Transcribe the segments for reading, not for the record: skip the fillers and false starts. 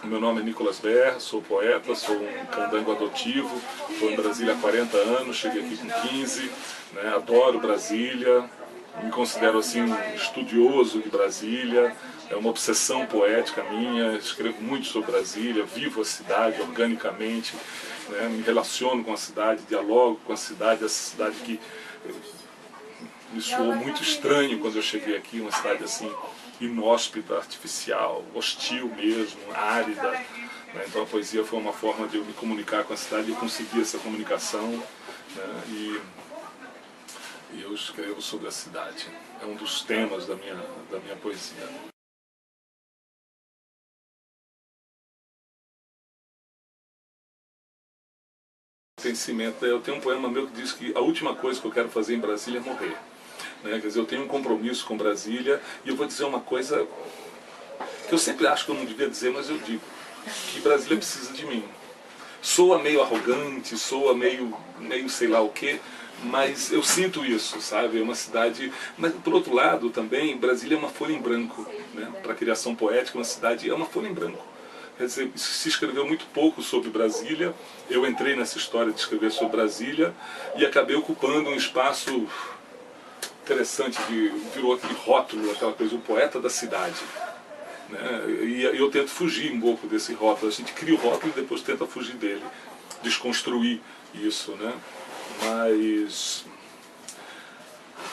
Meu nome é Nicolas Ber, sou poeta, sou um candango adotivo, estou em Brasília há 40 anos, cheguei aqui com 15, né, adoro Brasília, me considero assim um estudioso de Brasília, é uma obsessão poética minha, escrevo muito sobre Brasília, vivo a cidade organicamente, né, me relaciono com a cidade, dialogo com a cidade, essa cidade que me soou muito estranho quando eu cheguei aqui, uma cidade assim inóspita, artificial, hostil mesmo, árida. Né? Então a poesia foi uma forma de eu me comunicar com a cidade e eu consegui essa comunicação, né? E eu escrevo sobre a cidade. É um dos temas da minha poesia. Eu tenho um poema meu que diz que a última coisa que eu quero fazer em Brasília é morrer. Né? Quer dizer, eu tenho um compromisso com Brasília e eu vou dizer uma coisa que eu sempre acho que eu não devia dizer, mas eu digo, que Brasília precisa de mim. Soa meio arrogante, soa meio sei lá o quê, mas eu sinto isso, sabe? É uma cidade... Mas, por outro lado, também, Brasília é uma folha em branco, né? Para a criação poética, uma cidade é uma folha em branco. Quer dizer, se escreveu muito pouco sobre Brasília, eu entrei nessa história de escrever sobre Brasília e acabei ocupando um espaço interessante, virou aquele rótulo, aquela coisa, o poeta da cidade. Né? E eu tento fugir um pouco desse rótulo, a gente cria o rótulo e depois tenta fugir dele, desconstruir isso, né?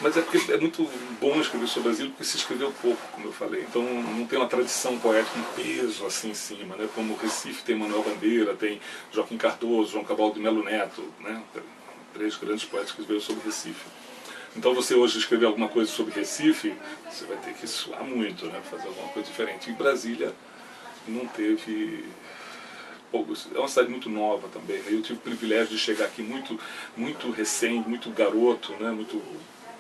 Mas é porque é muito bom escrever sobre Brasília porque se escreveu pouco, como eu falei. Então não tem uma tradição poética, um peso assim em cima, né? Como o Recife tem Manuel Bandeira, tem Joaquim Cardoso, João Cabral de Melo Neto, né? 3 grandes poetas que escreveram sobre Recife. Então você hoje escrever alguma coisa sobre Recife, você vai ter que suar muito, né? Fazer alguma coisa diferente. E Brasília não teve... É uma cidade muito nova também. Eu tive o privilégio de chegar aqui muito recente, muito garoto, né? Muito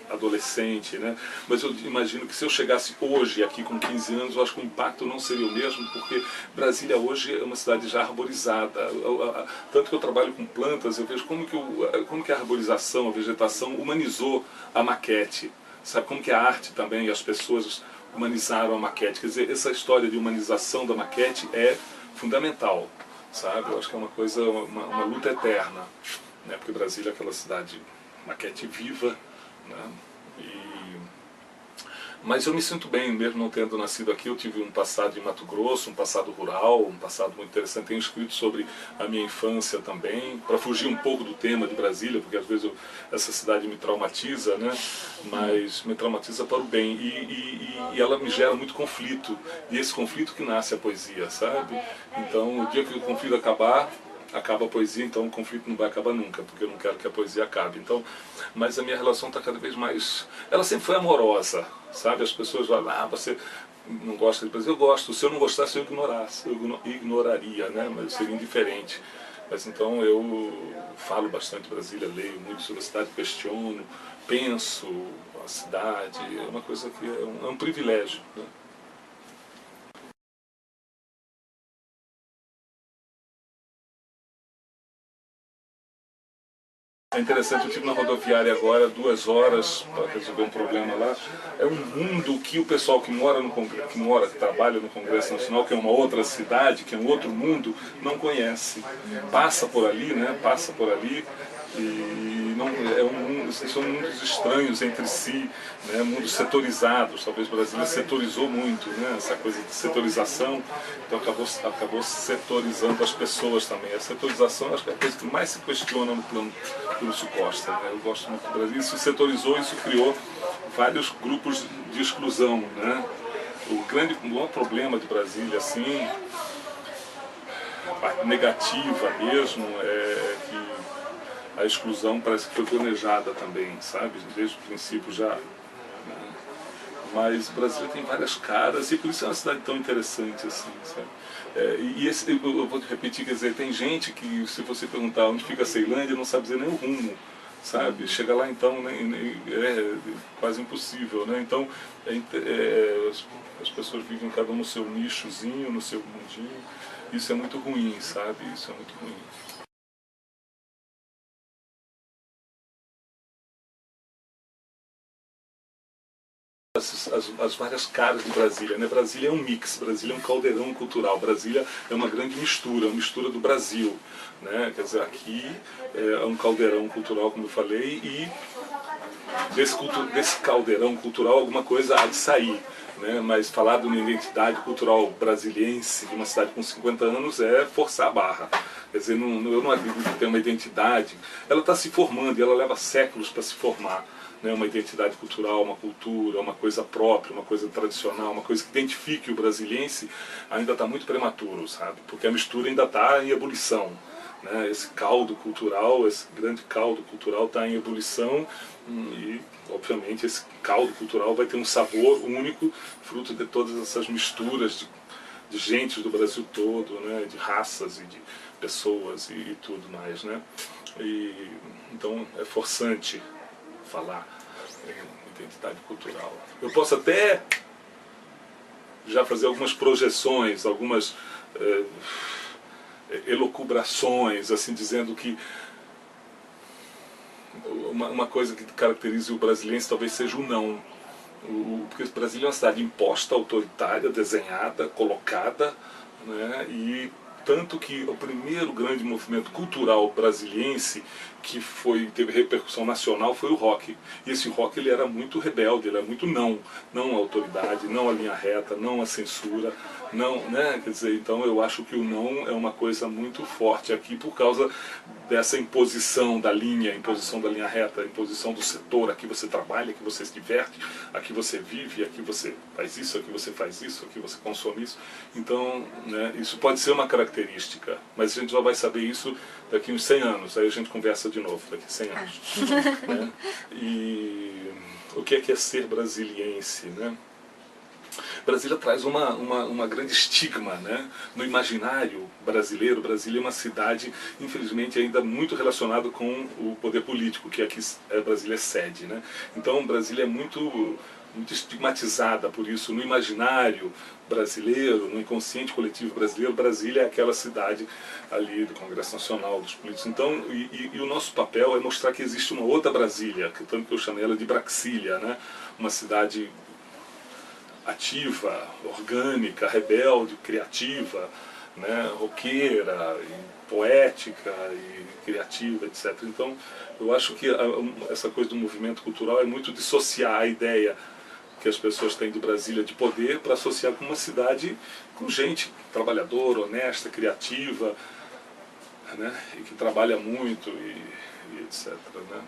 adolescente, né? Mas eu imagino que se eu chegasse hoje aqui com 15 anos, eu acho que o impacto não seria o mesmo, porque Brasília hoje é uma cidade já arborizada. Tanto que eu trabalho com plantas, eu vejo como que a arborização, a vegetação humanizou a maquete. Sabe como que a arte também e as pessoas humanizaram a maquete. Quer dizer, essa história de humanização da maquete é fundamental, sabe? Eu acho que é uma coisa, uma luta eterna, né? Porque Brasília é aquela cidade, maquete viva, né? Mas eu me sinto bem, mesmo não tendo nascido aqui. Eu tive um passado em Mato Grosso, um passado rural, um passado muito interessante. Tenho escrito sobre a minha infância também, para fugir um pouco do tema de Brasília, porque às vezes essa cidade me traumatiza, né? Mas me traumatiza para o bem. E ela me gera muito conflito. E esse conflito que nasce a poesia, sabe? Então, o dia que o conflito acabar, acaba a poesia, então o conflito não vai acabar nunca, porque eu não quero que a poesia acabe. Então, mas a minha relação está cada vez mais... Ela sempre foi amorosa, sabe? As pessoas falam, você não gosta de Brasília. Eu gosto. Se eu não gostasse, eu ignoraria, né? Mas seria indiferente. Mas então eu falo bastante de Brasília, leio muito sobre a cidade, questiono, penso a cidade. É uma coisa que é um privilégio, né? É interessante, eu estive na rodoviária agora 2 horas para resolver um problema lá. É um mundo que o pessoal que que trabalha no Congresso Nacional, que é uma outra cidade, que é um outro mundo, não conhece. Passa por ali, né? Passa por ali e não é um mundo, são mundos estranhos entre si, né? Mundos setorizados. Talvez o Brasil setorizou muito, né? Essa coisa de setorização, então acabou setorizando as pessoas também. A setorização acho que é a coisa que mais se questiona no plano do Lúcio Costa, né? Eu gosto muito do Brasil. Isso setorizou, isso criou vários grupos de exclusão, né? O maior problema de Brasília, assim, a parte negativa mesmo, é que a exclusão parece que foi planejada também, sabe? Desde o princípio já. Né? Mas Brasília tem várias caras e por isso é uma cidade tão interessante assim, sabe? Eu vou te repetir, quer dizer, tem gente que se você perguntar onde fica a Ceilândia não sabe dizer nem o rumo, sabe? Chega lá então é quase impossível, né? Então as pessoas vivem cada um no seu nichozinho, no seu mundinho. Isso é muito ruim, sabe? Isso é muito ruim. as várias caras de Brasília, né? Brasília é um mix, Brasília é um caldeirão cultural, Brasília é uma grande mistura, uma mistura do Brasil, né? Quer dizer, aqui é um caldeirão cultural, como eu falei, e desse caldeirão cultural alguma coisa há de sair, né? Mas falar de uma identidade cultural brasiliense de uma cidade com 50 anos é forçar a barra. Quer dizer, eu não acredito que tem uma identidade, ela está se formando e ela leva séculos para se formar. Né, uma identidade cultural, uma cultura, uma coisa própria, uma coisa tradicional, uma coisa que identifique o brasiliense, ainda está muito prematuro, sabe? Porque a mistura ainda está em ebulição. Né? Esse caldo cultural, esse grande caldo cultural está em ebulição e, obviamente, esse caldo cultural vai ter um sabor único, fruto de todas essas misturas de gente do Brasil todo, né? De raças e de pessoas e tudo mais. Né? Então é forçante falar em identidade cultural. Eu posso até já fazer algumas projeções, algumas elucubrações, assim, dizendo que uma coisa que caracteriza o brasileiro talvez seja o não. Porque o Brasil é uma cidade imposta, autoritária, desenhada, colocada, né? E tanto que o primeiro grande movimento cultural brasiliense que teve repercussão nacional foi o rock. E esse rock ele era muito rebelde, ele era muito não à autoridade, não à linha reta, não à censura, não, né? Quer dizer, então eu acho que o não é uma coisa muito forte aqui por causa dessa imposição da linha reta, imposição do setor, aqui você trabalha, aqui você se diverte, aqui você vive, aqui você faz isso, aqui você faz isso, aqui você consome isso. Então, né, isso pode ser uma característica, mas a gente só vai saber isso daqui uns 100 anos, aí a gente conversa de novo daqui a 100 anos. Né? E o que é ser brasiliense, né? Brasília traz uma grande estigma, né? No imaginário brasileiro. Brasília é uma cidade, infelizmente, ainda muito relacionada com o poder político, que aqui Brasília é sede. Né? Então, Brasília é muito estigmatizada por isso. No imaginário brasileiro, no inconsciente coletivo brasileiro, Brasília é aquela cidade ali do Congresso Nacional, dos políticos. Então, e o nosso papel é mostrar que existe uma outra Brasília, que tanto que eu chamei ela de Braxília, né? Uma cidade ativa, orgânica, rebelde, criativa, né, roqueira, e poética e criativa, etc. Então, eu acho que essa coisa do movimento cultural é muito dissociar a ideia que as pessoas têm de Brasília de poder para associar com uma cidade com gente trabalhadora, honesta, criativa, né, e que trabalha muito e etc. Né?